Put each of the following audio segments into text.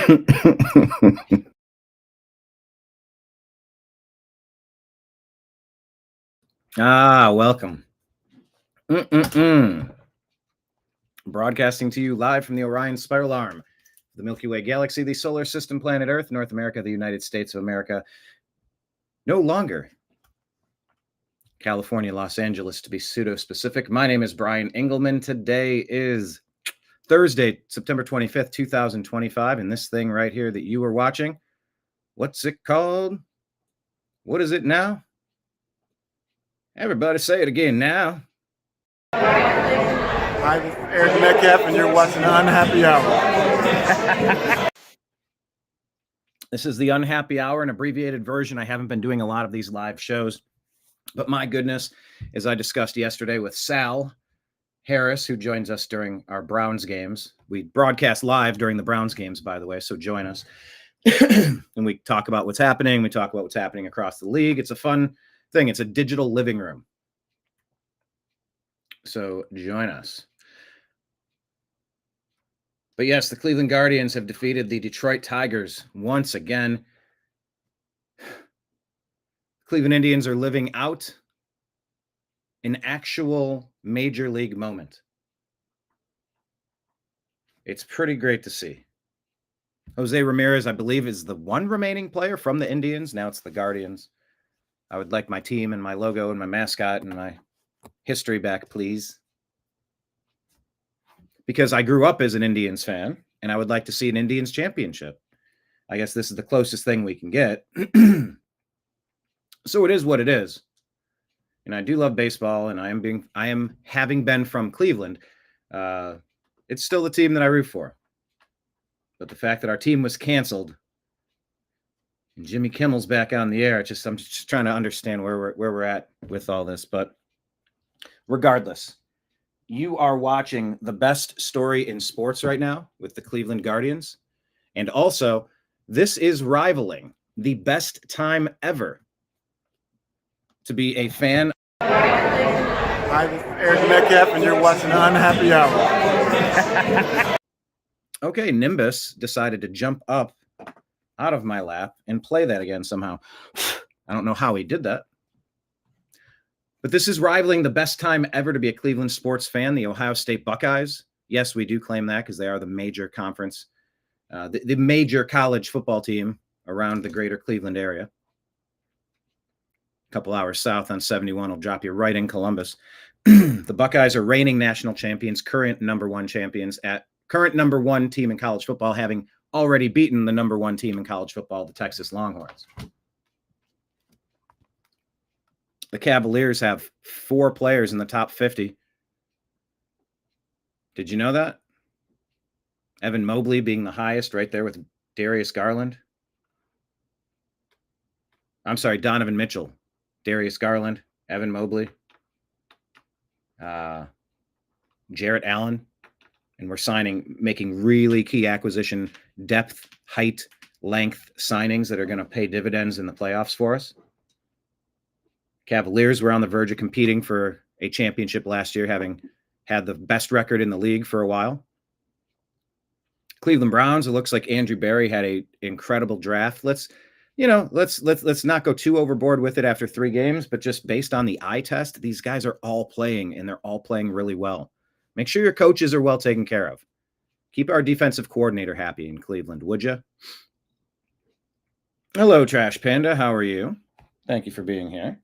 Welcome. Broadcasting to you live from the Orion Spiral Arm, the Milky Way Galaxy, the solar system, planet Earth, North America, the United States of America. No longer California, Los Angeles, to be pseudo-specific. My name is BrianEngelman. Today is Thursday, September 25th, 2025, and this thing right here that you are watching, what's it called? What is it now? Everybody say it again now. Hi, this is Eric Metcalf, and you're watching Unhappy Hour. This is the Unhappy Hour, an abbreviated version. I haven't been doing a lot of these live shows, but my goodness, as I discussed yesterday with Sal Harris, who joins us during our Browns games. We broadcast live during the Browns games, by the way, so join us. And we talk about what's happening. We talk about what's happening across the league. It's a fun thing. It's a digital living room. So join us. But yes, the Cleveland Guardians have defeated the Detroit Tigers once again. Cleveland Indians are living out an actual major league moment. It's pretty great to see. Jose Ramirez, I believe, is the one remaining player from the Indians. Now it's the Guardians. I would like my team and my logo and my mascot and my history back, please. Because I grew up as an Indians fan, and I would like to see an Indians championship. I guess this is the closest thing we can get. So it is what it is. And I do love baseball, and I am having been from Cleveland. It's still the team that I root for. But the fact that our team was canceled and Jimmy Kimmel's back on the air, I'm just trying to understand where we're at with all this. But regardless, you are watching the best story in sports right now with the Cleveland Guardians. And also, this is rivaling the best time ever to be a fan. Hi, this is Eric Metcalf, and you're watching Unhappy Hour. Okay, Nimbus decided to jump up out of my lap and play that again somehow. I don't know how he did that. But this is rivaling the best time ever to be a Cleveland sports fan, the Ohio State Buckeyes. Yes, we do claim that because they are the major conference, the major college football team around the greater Cleveland area. A couple hours south on 71 will drop you right in Columbus. The Buckeyes are reigning national champions, current number one team in college football, having already beaten the number one team in college football, the Texas Longhorns. The Cavaliers have 4 players in the top 50. Did you know that? Evan Mobley being the highest right there with Darius Garland. I'm sorry, Donovan Mitchell, Darius Garland, Evan Mobley, Jarrett Allen. And we're making really key acquisition depth, height, length signings that are going to pay dividends in the playoffs for us. Cavaliers were on the verge of competing for a championship last year, having had the best record in the league for a while. Cleveland Browns, it looks like Andrew Berry had an incredible draft. Let's not go too overboard with it after 3 games, but just based on the eye test, these guys are all playing, and they're all playing really well. Make sure your coaches are well taken care of. Keep our defensive coordinator happy in Cleveland, would you? Hello, Trash Panda. How are you? Thank you for being here.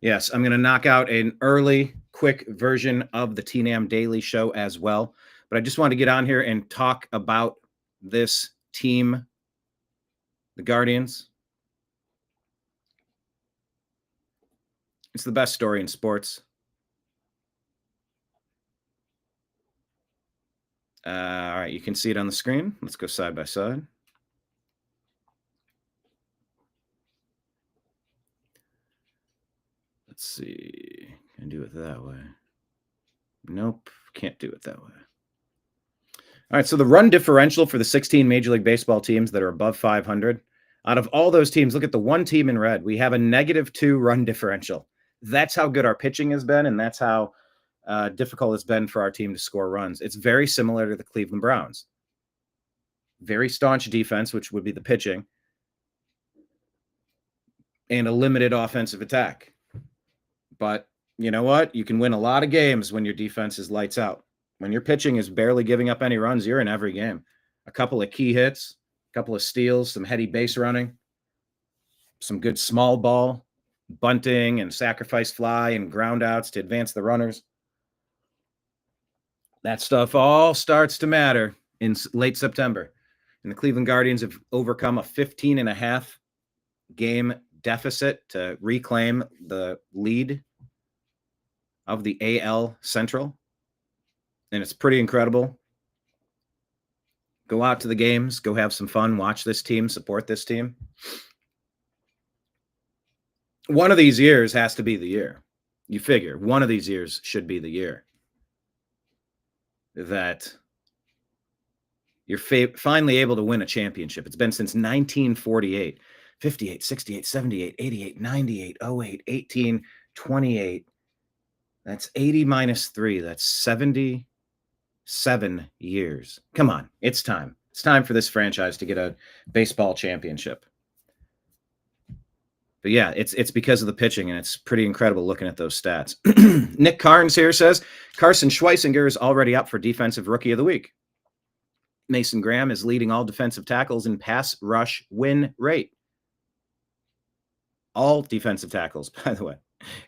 Yes, I'm going to knock out an early, quick version of the TNAM Daily Show as well. But I just wanted to get on here and talk about this team, the Guardians. It's the best story in sports. All right, you can see it on the screen. Let's go side by side. Let's see. Can I do it that way? Nope, can't do it that way. All right, so the run differential for the 16 Major League Baseball teams that are above 500, out of all those teams, look at the one team in red. We have a -2 run differential. That's how good our pitching has been, and that's how difficult it's been for our team to score runs. It's very similar to the Cleveland Browns. very staunch defense, which would be the pitching, and a limited offensive attack. But you know what? You can win a lot of games when your defense is lights out. When your pitching is barely giving up any runs, you're in every game. A couple of key hits, a couple of steals, some heady base running, some good small ball, bunting and sacrifice fly and ground outs to advance the runners. That stuff all starts to matter in late September. And the Cleveland Guardians have overcome a 15.5 game deficit to reclaim the lead of the AL Central. And it's pretty incredible. Go out to the games, go have some fun, watch this team, support this team. One of these years has to be the year. You figure one of these years should be the year that you're finally able to win a championship. It's been since 1948, 58, 68, 78, 88, 98, 08, 18, 28. That's 80 minus 3. That's 77 years. Come on, it's time. It's time for this franchise to get a baseball championship. But yeah, it's because of the pitching, and it's pretty incredible looking at those stats. Nick Carnes here says, Carson Schweisinger is already up for Defensive Rookie of the Week. Mason Graham is leading all defensive tackles in pass rush win rate. All defensive tackles, by the way.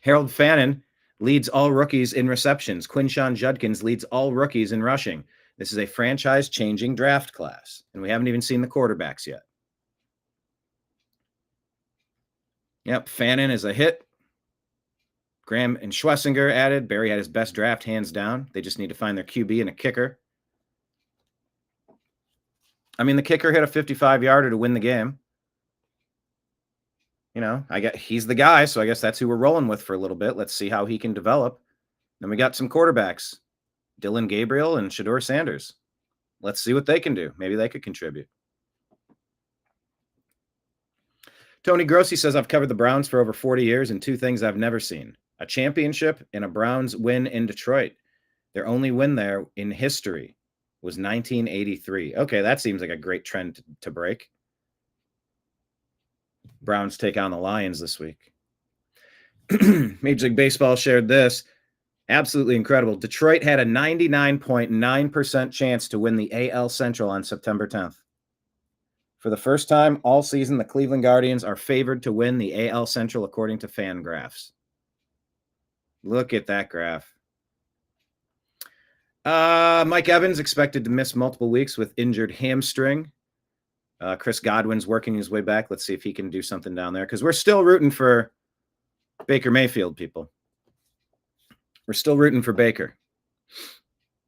Harold Fanin leads all rookies in receptions. Quinshon Judkins leads all rookies in rushing. This is a franchise-changing draft class, and we haven't even seen the quarterbacks yet. Yep, Fanin is a hit. Graham and Schweisinger added. Barry had his best draft, hands down. They just need to find their QB and a kicker. I mean, the kicker hit a 55-yarder to win the game. You know, he's the guy, so I guess that's who we're rolling with for a little bit. Let's see how he can develop. Then we got some quarterbacks, Dillon Gabriel and Shedeur Sanders. Let's see what they can do. Maybe they could contribute. Tony Grossi says, I've covered the Browns for over 40 years, and two things I've never seen: a championship and a Browns win in Detroit. Their only win there in history was 1983. Okay, that seems like a great trend to break. Browns take on the Lions this week. Major League Baseball shared this. Absolutely incredible. Detroit had a 99.9% chance to win the AL Central on September 10th. For the first time all season, the Cleveland Guardians are favored to win the AL Central according to FanGraphs. Look at that graph. Mike Evans expected to miss multiple weeks with injured hamstring. Chris Godwin's working his way back. Let's see if he can do something down there, because we're still rooting for Baker Mayfield, people. We're still rooting for Baker.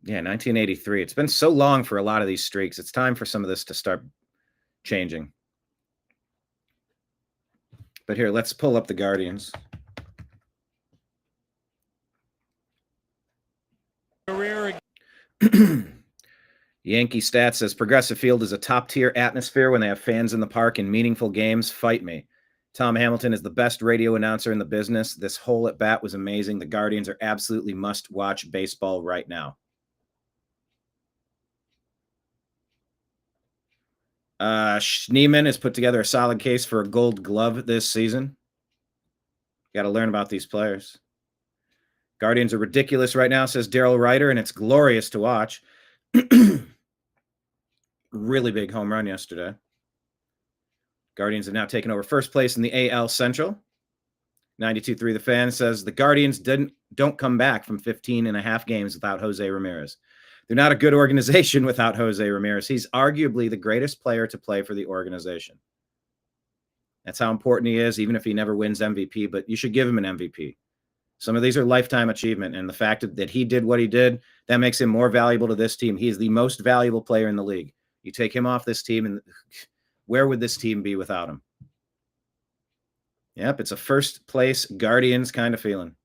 Yeah, 1983. It's been so long for a lot of these streaks. It's time for some of this to start changing. But here, let's pull up the Guardians. Yankee Stats says Progressive Field is a top-tier atmosphere when they have fans in the park and meaningful games. Fight me. Tom Hamilton is the best radio announcer in the business. This hole at bat was amazing. The Guardians are absolutely must-watch baseball right now. Sczmyt has put together a solid case for a Gold Glove this season. Got to learn about these players. Guardians are ridiculous right now, says Daryl Ryder, and it's glorious to watch. Really big home run yesterday. Guardians have now taken over first place in the AL Central. 92.3 The Fan says the Guardians don't come back from 15.5 games without Jose Ramirez. They're not a good organization without Jose Ramirez. He's arguably the greatest player to play for the organization. That's how important he is, even if he never wins MVP, but you should give him an MVP. Some of these are lifetime achievement, and the fact that he did what he did, that makes him more valuable to this team. He is the most valuable player in the league. You take him off this team, and where would this team be without him? Yep, it's a first place Guardians kind of feeling.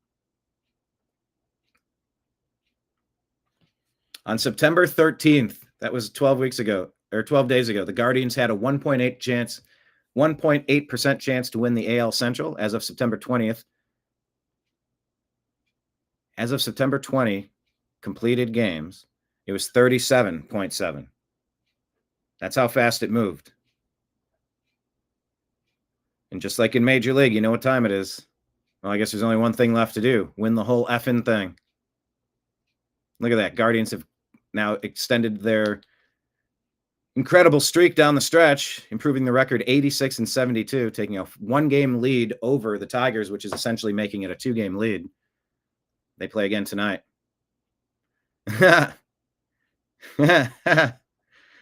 On September 13th, that was 12 weeks ago, or 12 days ago, the Guardians had a 1.8% chance to win the AL Central. As of September 20th, as of September 20 completed games, it was 37.7. That's how fast it moved. And just like in Major League, you know what time it is. Well, I guess there's only one thing left to do. Win the whole effing thing. Look at that. Guardians have now extended their incredible streak down the stretch, improving the record 86-72, taking a 1-game lead over the Tigers, which is essentially making it a 2-game lead. They play again tonight.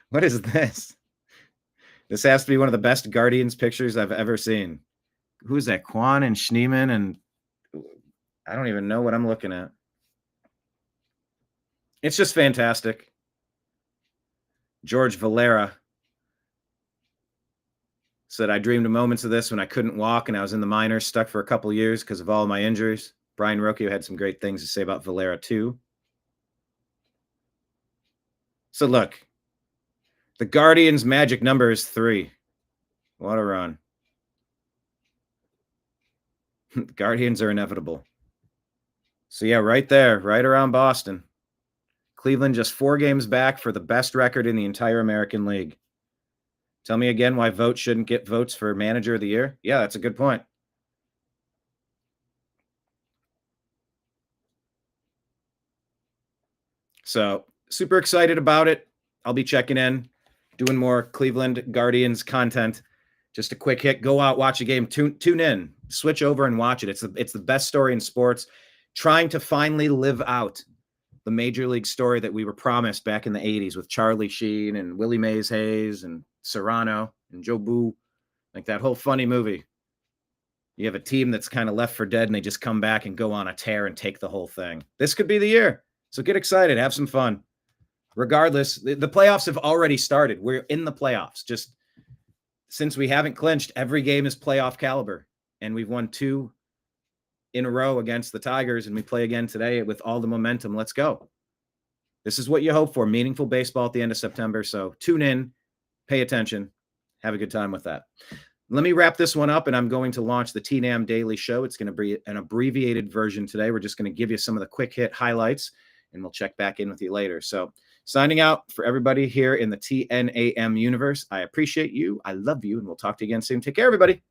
What is this? This has to be one of the best Guardians pictures I've ever seen. Who's that? Quan and Schneeman, and I don't even know what I'm looking at. It's just fantastic. George Valera said, I dreamed of moments of this when I couldn't walk and I was in the minors, stuck for a couple years because of all my injuries. Brian Rocchio had some great things to say about Valera too. So look, the Guardians' magic number is 3. What a run. The Guardians are inevitable. So yeah, right there, right around Boston. Cleveland just 4 games back for the best record in the entire American League. Tell me again why votes shouldn't get votes for manager of the year? Yeah, that's a good point. So super excited about it. I'll be checking in, doing more Cleveland Guardians content. Just a quick hit. Go out, watch a game. Tune in. Switch over and watch it. It's the best story in sports. Trying to finally live out the Major League story that we were promised back in the 80s with Charlie Sheen and Willie Mays Hayes and Serrano and Joe Boo. Like that whole funny movie. You have a team that's kind of left for dead and they just come back and go on a tear and take the whole thing. This could be the year. So get excited. Have some fun. Regardless, the playoffs have already started. We're in the playoffs. Just since we haven't clinched, every game is playoff caliber. And we've won 2 in a row against the Tigers, and we play again today with all the momentum. Let's go. This is what you hope for, meaningful baseball at the end of September. So tune in, pay attention, have a good time with that. Let me wrap this one up, and I'm going to launch the TNAM Daily Show. It's going to be an abbreviated version today. We're just going to give you some of the quick hit highlights, and we'll check back in with you later. So signing out for everybody here in the TNAM universe. I appreciate you. I love you, and we'll talk to you again soon. Take care, everybody.